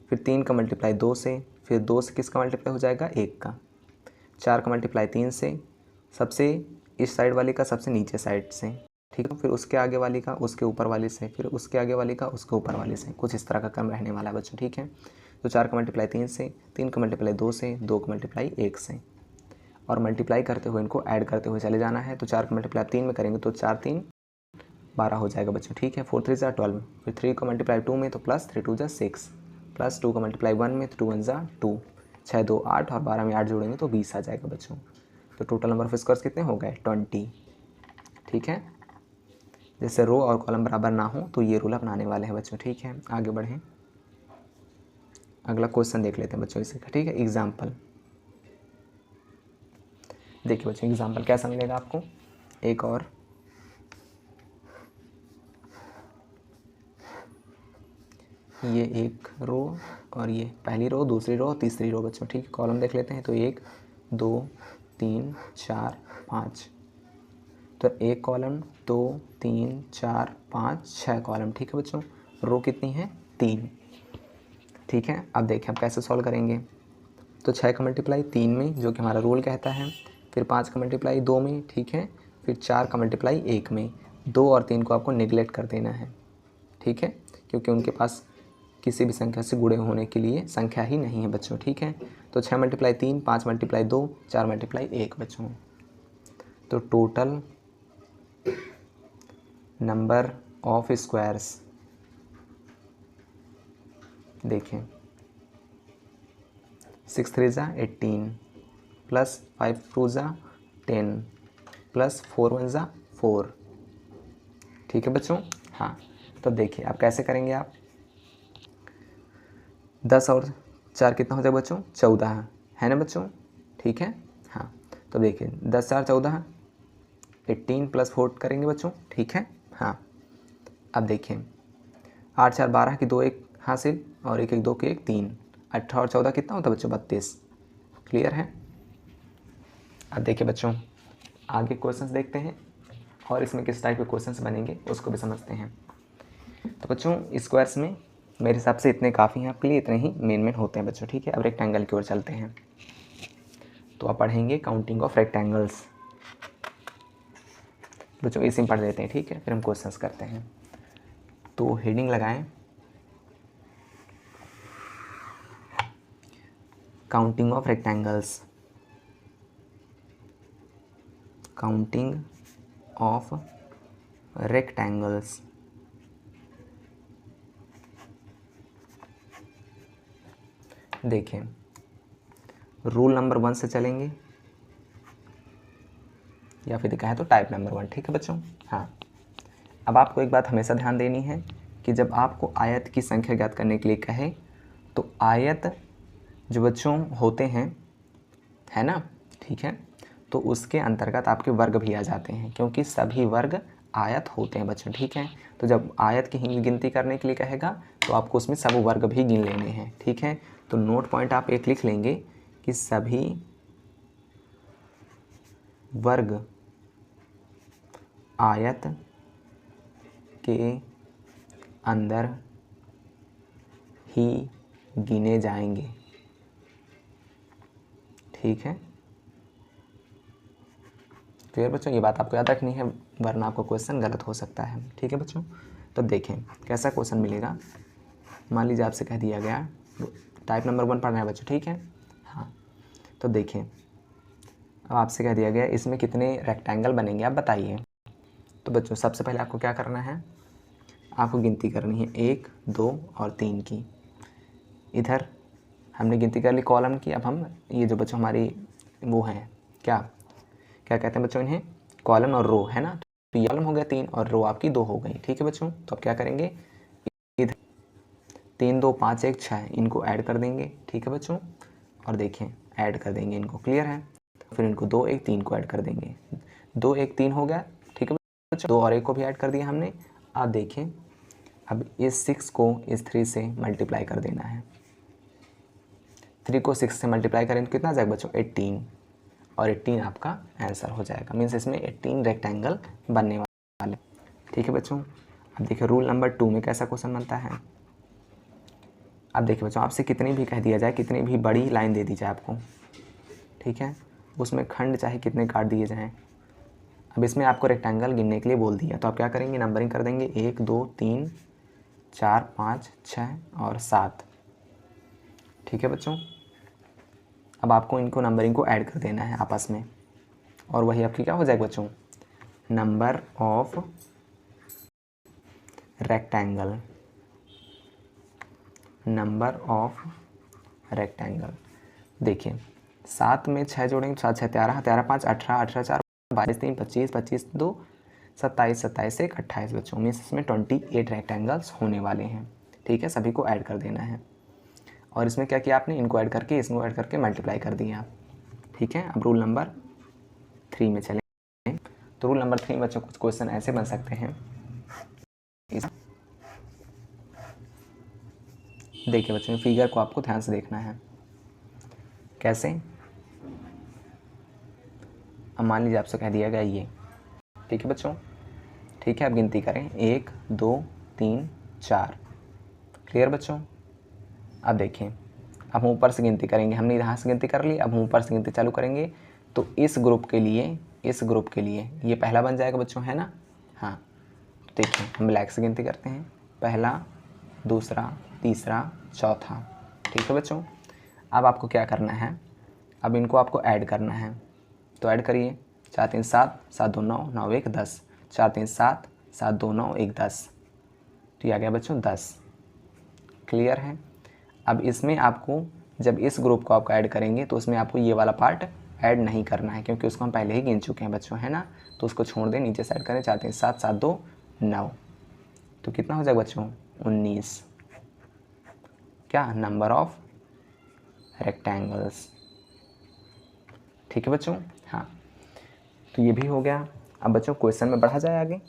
फिर 3 का मल्टीप्लाई 2 से, फिर 2 से किसका मल्टीप्लाई हो जाएगा, 1 का। 4 का मल्टीप्लाई 3 से, सबसे इस साइड वाली का सबसे नीचे साइड से। ठीक है, फिर उसके आगे वाली का उसके ऊपर वाली से, फिर उसके आगे वाली का उसके ऊपर वाली से। कुछ इस तरह का क्रम रहने वाला है बच्चों। ठीक है, तो 4 का मल्टीप्लाई 3 से, 3 का मल्टीप्लाई 2 से, 2 का मल्टीप्लाई 1 से, और मल्टीप्लाई करते हुए इनको ऐड करते हुए चले जाना है। तो 4 का मल्टीप्लाई 3 में करेंगे तो 4 3 12 हो जाएगा बच्चों। ठीक है, 4 3 जा 12, फिर 3 का मल्टीप्लाई 2 में तो प्लस 3 2 जा 6, प्लस 2 का मल्टीप्लाई 1 में तो 2 1 जा 2, 6 2 8 और 12 में 8 जोड़ेंगे तो 20 आ जाएगा बच्चों। तो टोटल नंबर ऑफ स्क्वायर्स कितने हो गए, 20। ठीक है, जैसे रो और कॉलम बराबर ना हो तो ये रूल अपनाने वाले हैं बच्चों। ठीक है, आगे बढ़ें, अगला क्वेश्चन देख लेते हैं बच्चों इसे। ठीक है, एग्जाम्पल देखिए बच्चों, एग्जाम्पल कैसा मिलेगा आपको, एक और ये एक रो और ये पहली रो, दूसरी रो, तीसरी रो बच्चों, ठीक है। कॉलम देख लेते हैं, तो 1 2 3 4 5, तो एक कॉलम, 2 3 4 5 6 कॉलम, ठीक है बच्चों। रो कितनी है? 3, ठीक है। अब देखें अब कैसे सॉल्व करेंगे। तो 6 का मल्टीप्लाई 3 में, जो कि हमारा रूल कहता है, फिर 5 का मल्टीप्लाई 2 में, ठीक है, फिर 4 का मल्टीप्लाई 1 में। 2 और 3 को आपको निगलेक्ट कर देना है, ठीक है, क्योंकि उनके पास किसी भी संख्या से गुणे होने के लिए संख्या ही नहीं है बच्चों, ठीक है। तो 6 मल्टीप्लाई 3, 5 मल्टीप्लाई 2, 4 मल्टीप्लाई 1 बच्चों। तो टोटल नंबर ऑफ स्क्वायर्स देखें, 6 3 ज़ा 18 प्लस 5 2 ज़ा 10 प्लस 4 1 ज़ा 4, ठीक है बच्चों। हाँ, तो देखिए आप कैसे करेंगे। आप 10 और 4 कितना हो जाएगा बच्चों? 14 है ना बच्चों, ठीक है। हाँ, तो देखिए 10 4 14, 18 प्लस 4 करेंगे बच्चों, ठीक है। हाँ, अब देखिए 8 4 12 की 2 1 हासिल और 1 1 2 की 1 3, 18 और 14 कितना होता है बच्चों? 32, क्लियर है। अब देखिए बच्चों आगे क्वेश्चंस देखते हैं और इसमें किस टाइप के क्वेश्चंस बनेंगे उसको भी समझते हैं। तो बच्चों स्क्वायर्स में मेरे हिसाब से इतने काफ़ी हैं आपके लिए, इतने ही मेन होते हैं बच्चों, ठीक है। अब रेक्टेंगल की ओर चलते हैं, तो आप पढ़ेंगे काउंटिंग ऑफ रेक्टेंगल्स बच्चों, इसी में पढ़ लेते हैं, ठीक है, फिर हम क्वेश्चंस करते हैं। तो हेडिंग लगाएं counting of rectangles, counting of rectangles. देखें रूल नंबर 1 से चलेंगे या फिर कहें तो टाइप नंबर 1, ठीक है बच्चों। हाँ, अब आपको एक बात हमेशा ध्यान देनी है कि जब आपको आयत की संख्या ज्ञात करने के लिए कहे तो आयत जो बच्चों होते हैं, है ना, ठीक है, तो उसके अंतर्गत आपके वर्ग भी आ जाते हैं, क्योंकि सभी वर्ग आयत होते हैं बच्चों, ठीक है। तो जब आयत की गिनती करने के लिए कहेगा तो आपको उसमें सब वर्ग भी गिन लेने हैं, ठीक है। तो नोट पॉइंट आप एक लिख लेंगे कि सभी वर्ग आयत के अंदर ही गिने जाएंगे, ठीक है। क्लियर बच्चों, ये बात आपको याद रखनी है वरना आपको क्वेश्चन गलत हो सकता है, ठीक है बच्चों। तो देखें कैसा क्वेश्चन मिलेगा। मान लीजिए आपसे कह दिया गया टाइप नंबर 1 पढ़ना है बच्चों, ठीक है। हाँ, तो देखें अब आपसे कह दिया गया इसमें कितने रेक्टेंगल बनेंगे आप बताइए। तो बच्चों सबसे पहले आपको क्या करना है, आपको गिनती करनी है 1 2 और 3 की। इधर हमने गिनती कर ली कॉलम की। अब हम ये जो बच्चों हमारी वो हैं क्या क्या कहते हैं बच्चों इन्हें, कॉलम और रो, है ना। तो ये कॉलम हो गया 3 और रो आपकी 2 हो गई, ठीक है बच्चों। तो अब क्या करेंगे, इधर 3 2 5 1 6 इनको ऐड कर देंगे, ठीक है बच्चों। और देखें ऐड कर देंगे इनको, क्लियर है। फिर इनको 2 1 3 को ऐड कर देंगे, 2 1 3 हो गया, ठीक है बच्चों। 2 और 1 को भी ऐड कर दिया हमने। अब देखें अब इस 6 को इस 3 से मल्टीप्लाई कर देना है। 3 को 6 से मल्टीप्लाई करें तो कितना आ जाएगा बच्चों? 18, और 18 आपका आंसर हो जाएगा। मीन्स इसमें 18 रेक्टेंगल बनने वाले, ठीक है बच्चों। अब देखिए रूल नंबर 2 में कैसा क्वेश्चन बनता है। अब देखिए बच्चों आपसे कितनी भी कह दिया जाए, कितनी भी बड़ी लाइन दे दी जाए आपको, ठीक है, उसमें खंड चाहे कितने काट दिए जाएँ। अब इसमें आपको रेक्टेंगल गिनने के लिए बोल दिया, तो आप क्या करेंगे, नंबरिंग कर देंगे 1 2 3 4 5 6 और 7, ठीक है बच्चों। अब आपको इनको नंबरिंग को ऐड कर देना है आपस में, और वही आपकी क्या हो जाएगा बच्चों, number of rectangle, number of rectangle. देखिए 7 में 6 जोड़ेंगे, 7 6 13, 13 5 18, 18 4 22 3 25, 25 2 27, 27 1 28 बच्चों। मीन्स इसमें 28 रेक्टेंगल्स होने वाले हैं, ठीक है। सभी को ऐड कर देना है, और इसमें क्या किया आपने, इनको ऐड करके इसको ऐड करके मल्टीप्लाई कर दिया, ठीक है। अब रूल नंबर 3 में चलें। तो रूल नंबर 3 बच्चों कुछ क्वेश्चन ऐसे बन सकते हैं, देखिए बच्चों, फिगर को आपको ध्यान से देखना है। कैसे? अब मान लीजिए आपसे कह दिया गया ये, ठीक है बच्चों, ठीक है, अब गिनती करें 1 2 3 4। क्लियर बच्चों? अब देखिए, अब हम ऊपर से गिनती करेंगे, हमने यहाँ से गिनती कर ली, अब हम ऊपर से गिनती चालू करेंगे। तो इस ग्रुप के लिए ये पहला बन जाएगा बच्चों, है ना? हाँ, तो देखिए हम ब्लैक से गिनती करते हैं, पहला, दूसरा, तीसरा, चौथा। ठीक है बच्चों? अब आपको क्या करना है, अब इनको आपको ऐड करना है, तो ऐड करिए। 4 3 7, 7 2 9, 9 1 10, 4 3 7, 7 2 9 1 10, तो ये आ गया बच्चों 10। क्लियर है? अब इसमें आपको, जब इस ग्रुप को आप ऐड करेंगे तो उसमें आपको ये वाला पार्ट ऐड नहीं करना है, क्योंकि उसको हम पहले ही गिन चुके हैं बच्चों, है ना? तो उसको छोड़ दें, नीचे से ऐड करें। 4 3 7, 7 2 9, तो कितना हो जाएगा बच्चों? 19। क्या? Number of rectangles. ठीक है बच्चों? हाँ, तो ये भी हो गया। अब बच्चों क्वेश्चन में बढ़ा जाए आगे।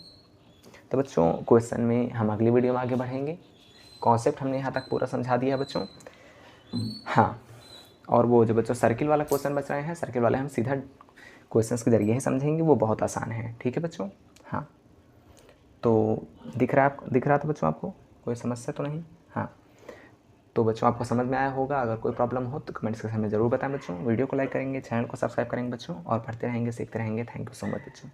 तो बच्चों क्वेश्चन में हम अगली वीडियो में आगे बढ़ेंगे। कॉन्सेप्ट हमने यहाँ तक पूरा समझा दिया बच्चों। हाँ, और वो जो बच्चों सर्किल वाला क्वेश्चन बच रहे हैं, सर्किल वाले हम सीधा क्वेश्चंस के जरिए ही समझेंगे, वो बहुत आसान है। ठीक है बच्चों? हाँ, तो दिख रहा था बच्चों आपको? कोई समस्या तो नहीं? हाँ, तो बच्चों आपको समझ में आया होगा। अगर कोई प्रॉब्लम हो तो कमेंट सेक्शन में ज़रूर बताएं बच्चों। वीडियो को लाइक करेंगे, चैनल को सब्सक्राइब करेंगे बच्चों, और पढ़ते रहेंगे, सीखते रहेंगे। थैंक यू सो मच बच्चों।